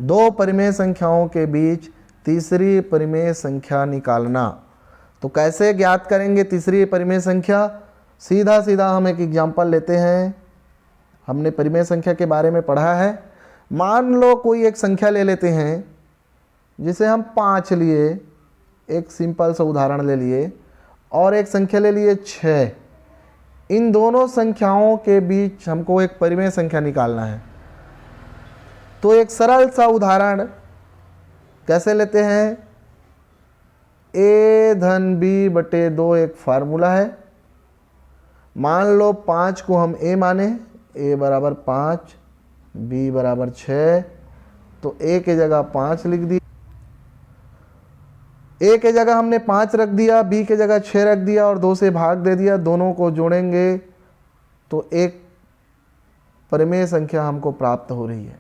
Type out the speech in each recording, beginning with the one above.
दो परिमेय संख्याओं के बीच तीसरी परिमेय संख्या निकालना। तो कैसे ज्ञात करेंगे तीसरी परिमेय संख्या? सीधा सीधा हम एक एग्जाम्पल लेते हैं। हमने परिमेय संख्या के बारे में पढ़ा है। मान लो कोई एक संख्या ले लेते हैं, जिसे हम 5 लिए, एक सिंपल सा उदाहरण ले लिए, और एक संख्या ले लिए 6। इन दोनों संख्याओं के बीच हमको एक परिमेय संख्या निकालना है। तो एक सरल सा उदाहरण कैसे लेते हैं? a धन b/2 एक फार्मूला है। मान लो 5 को हम a माने, a बराबर 5, b बराबर 6, तो a के जगह 5 लिख दी। a के जगह हमने 5 रख दिया, b के जगह 6 रख दिया और 2 से भाग दे दिया। दोनों को जोड़ेंगे तो एक परिमेय संख्या हमको प्राप्त हो रही है।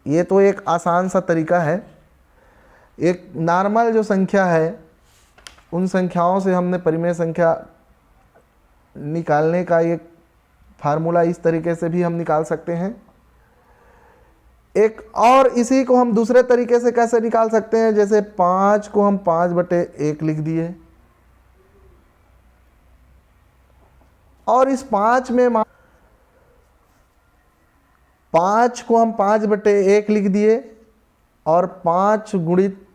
ये तो एक आसान सा तरीका है। एक नॉर्मल जो संख्या है, उन संख्याओं से हमने परिमेय संख्या निकालने का एक फार्मूला इस तरीके से भी हम निकाल सकते हैं। एक और इसी को हम दूसरे तरीके से कैसे निकाल सकते हैं? जैसे 5 को हम 5/1 लिख दिए, और इस 5 में 5 को हम 5/1 लिख दिए और 5 गुणित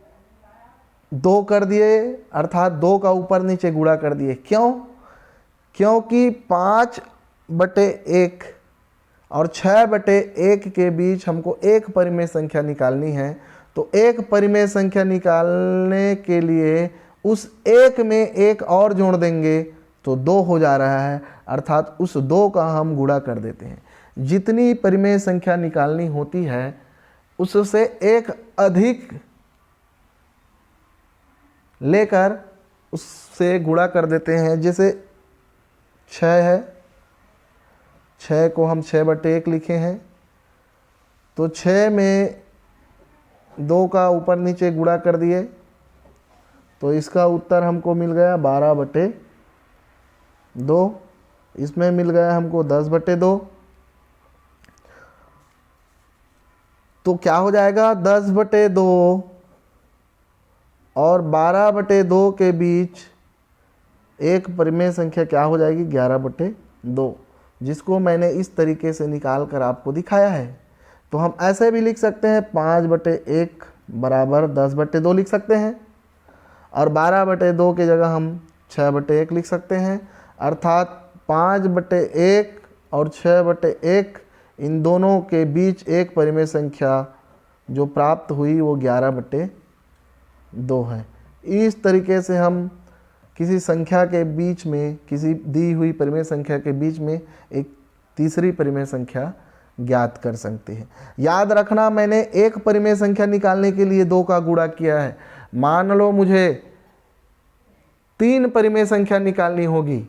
2 कर दिए, अर्थात 2 का ऊपर नीचे गुणा कर दिए। क्यों? क्योंकि 5/1 और 6/1 के बीच हमको एक परिमेय संख्या निकालनी है। तो एक परिमेय संख्या निकालने के लिए उस एक में एक और जोड़ देंगे तो 2 हो जा रहा है, अर्थात उस 2 का हम गुणा कर देते हैं। जितनी परिमेय संख्या निकालनी होती है उससे एक अधिक लेकर उससे गुणा कर देते हैं। जैसे 6 है, 6 को हम 6/1 लिखे हैं, तो 6 में 2 का ऊपर नीचे गुणा कर दिए, तो इसका उत्तर हमको मिल गया 12/2। इसमें मिल गया हमको 10/2। तो क्या हो जाएगा? 10/2 और 12/2 के बीच एक परिमेय संख्या क्या हो जाएगी? 11/2, जिसको मैंने इस तरीके से निकाल कर आपको दिखाया है। तो हम ऐसे भी लिख सकते हैं, 5/1 बराबर 10/2 लिख सकते हैं, और 12/2 की जगह हम 6/1 लिख सकते हैं। अर्थात 5/1 और 6/1 इन दोनों के बीच एक परिमेय संख्या जो प्राप्त हुई वो 11/2 है। इस तरीके से हम किसी संख्या के बीच में, किसी दी हुई परिमेय संख्या के बीच में एक तीसरी परिमेय संख्या ज्ञात कर सकते हैं। याद रखना, मैंने एक परिमेय संख्या निकालने के लिए 2 का गुणा किया है। मान लो मुझे 3 परिमेय संख्या निकालनी होगी,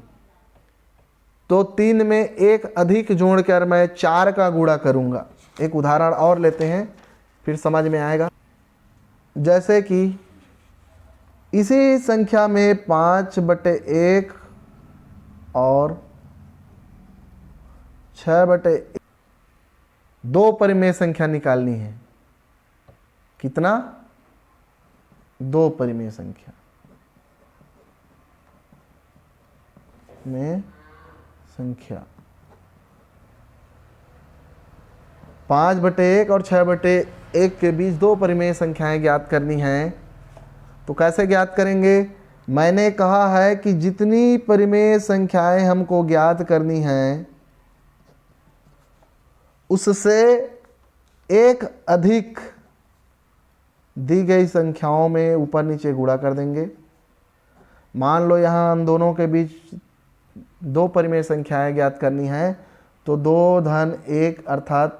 तो 3 में एक अधिक जोड़कर मैं 4 का गुणा करूंगा। एक उदाहरण और लेते हैं, फिर समझ में आएगा। जैसे कि इसी संख्या में 5/1 और 6/1 दो परिमेय संख्या निकालनी है। कितना? 2 परिमेय संख्या में संख्या 5/1 और 6/1 के बीच 2 परिमेय संख्याएं ज्ञात करनी हैं। तो कैसे ज्ञात करेंगे? मैंने कहा है कि जितनी परिमेय संख्याएं हमको ज्ञात करनी हैं उससे एक अधिक दी गई संख्याओं में ऊपर नीचे गुणा कर देंगे। मान लो यहाँ हम दोनों के बीच 2 परिमेय संख्याएं ज्ञात करनी हैं, तो 2 धन 1 अर्थात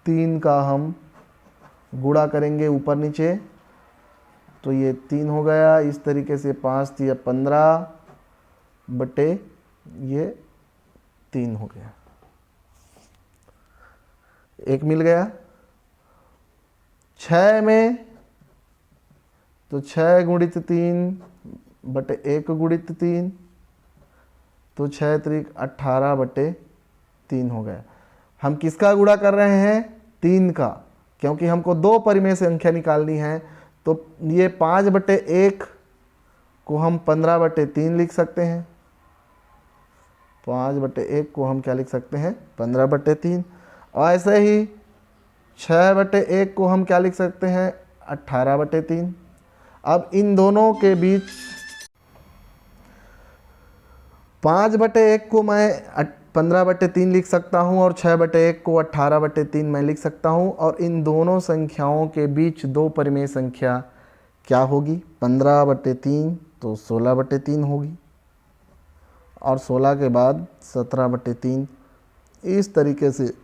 3 का हम गुणा करेंगे ऊपर नीचे, तो ये 3 हो गया। इस तरीके से 5 × 15 बटे ये 3 हो गया, एक मिल गया। 6 में तो 6 × 3 बटे 1 × 3, तो 6 त्रिक 18 बटे 3 हो गया। हम किसका गुणा कर रहे हैं? 3 का। क्योंकि हमको दो परिमेय संख्या निकालनी है, तो ये 5/1 को हम 15/3 लिख सकते हैं। 5/1 को हम क्या लिख सकते हैं? 15/3। और ऐसे ही 6/1 को हम क्या लिख सकते हैं? 18/3। अब इन दोनों के बीच 5/1 को मैं 15/3 लिख सकता हूँ और 6/1 को 18/3 मैं लिख सकता हूँ। और इन दोनों संख्याओं के बीच दो परिमेय संख्या क्या होगी? 15/3 तो 16/3 होगी, और 16 के बाद 17/3। इस तरीके से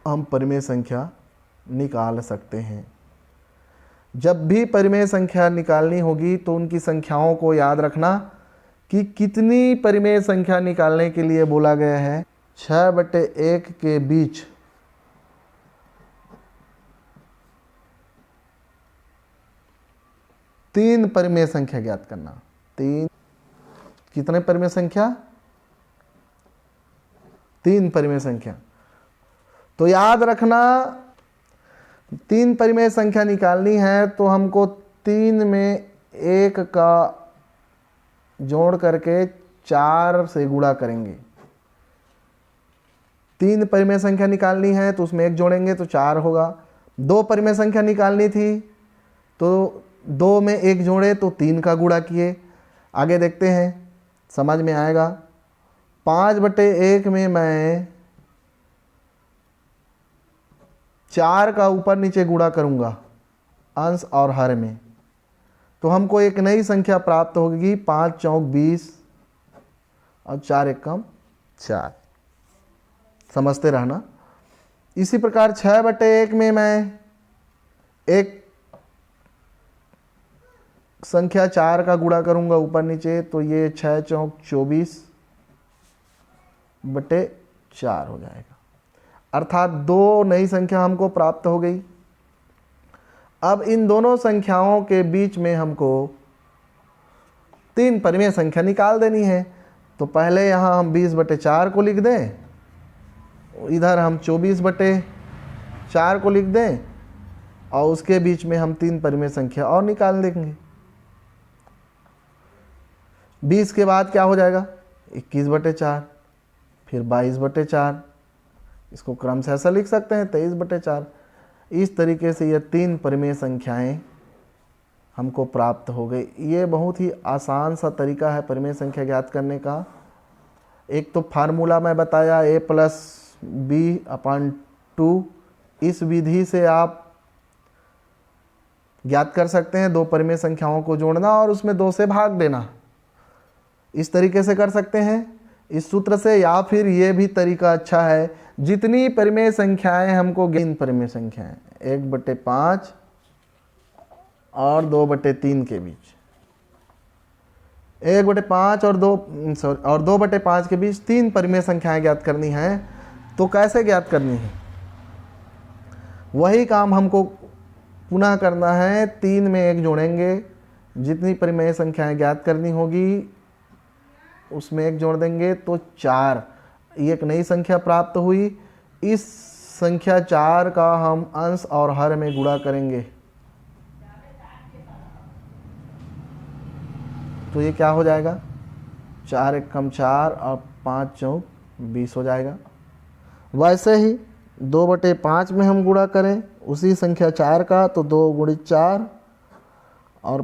हम परिमेय संख्या निकाल सकते हैं। जब भी परिमेय संख्या निकालनी होगी तो उनकी संख्याओं को याद रखना कि कितनी परिमेय संख्या निकालने के लिए बोला गया है। 6/1 के बीच तीन परिमेय संख्या ज्ञात करना। तीन कितने परिमेय संख्या? तीन परिमेय संख्या। तो याद रखना, तीन परिमेय संख्या निकालनी है तो हमको 3 में 1 का जोड़ करके 4 से गुणा करेंगे। 3 परिमेय संख्या निकालनी है तो उसमें 1 जोड़ेंगे तो 4 होगा। 2 परिमेय संख्या निकालनी थी तो 2 में 1 जोड़े तो 3 का गुणा किए। आगे देखते हैं, समझ में आएगा। 5/1 में मैं 4 का ऊपर नीचे गुणा करूंगा अंश और हर में, तो हमको एक नई संख्या प्राप्त होगी। 5 चौक 20 और 4 एकम 4। समझते रहना। इसी प्रकार 6/1 में मैं एक संख्या 4 का गुणा करूंगा ऊपर नीचे, तो ये 6 चौक 24/4 हो जाएगा। अर्थात दो नई संख्या हमको प्राप्त हो गई। अब इन दोनों संख्याओं के बीच में हमको तीन परिमेय संख्या निकाल देनी है। तो पहले यहाँ हम 20/4 को लिख दें, इधर हम 24/4 को लिख दें, और उसके बीच में हम तीन परिमेय संख्या और निकाल देंगे। 20 के बाद क्या हो जाएगा? 21/4, फिर 22/4, इसको क्रम से ऐसा लिख सकते हैं 23/4। इस तरीके से ये तीन परिमेय संख्याएं हमको प्राप्त हो गई। ये बहुत ही आसान सा तरीका है परिमेय संख्या ज्ञात करने का। एक तो फार्मूला मैं बताया a+b/2, इस विधि से आप ज्ञात कर सकते हैं। दो परिमेय संख्याओं को जोड़ना और उसमें 2 से भाग देना, इस तरीके से कर सकते हैं इस सूत्र से। या फिर ये भी तरीका अच्छा है, जितनी परिमेय संख्याएं हमको, तीन परिमेय संख्याएं 1/5 और 2/3 के बीच, 1/5 और 2/5 के बीच तीन परिमेय संख्याएं ज्ञात करनी है। तो कैसे ज्ञात करनी है? वही काम हमको पुनः करना है। 3 में 1 जोड़ेंगे, जितनी परिमेय संख्याएं ज्ञात करनी होगी उसमें 1 जोड़ देंगे तो 4। ये एक नई संख्या प्राप्त हुई। इस संख्या 4 का हम अंश और हर में गुणा करेंगे, तो ये क्या हो जाएगा? 4 एकम 4 और 5 चौक 20 हो जाएगा। वैसे ही 2/5 में हम गुणा करें उसी संख्या 4 का, तो 2 गुणित 4 और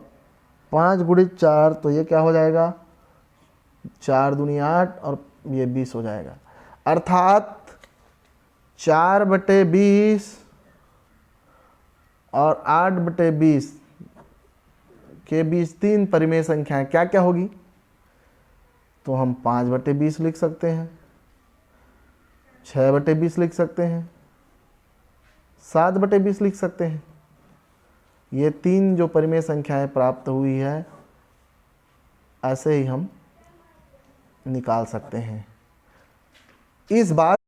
5 गुणित 4, तो ये क्या हो जाएगा? 4 दूनी 8 और ये 20 हो जाएगा। अर्थात 4/20 और 8/20 के बीच तीन परिमेय संख्याएं क्या क्या होगी? तो हम 5/20 लिख सकते हैं, 6/20 लिख सकते हैं, 7/20 लिख सकते हैं। ये तीन जो परिमेय संख्याएं प्राप्त हुई है, ऐसे ही हम निकाल सकते हैं। इस बात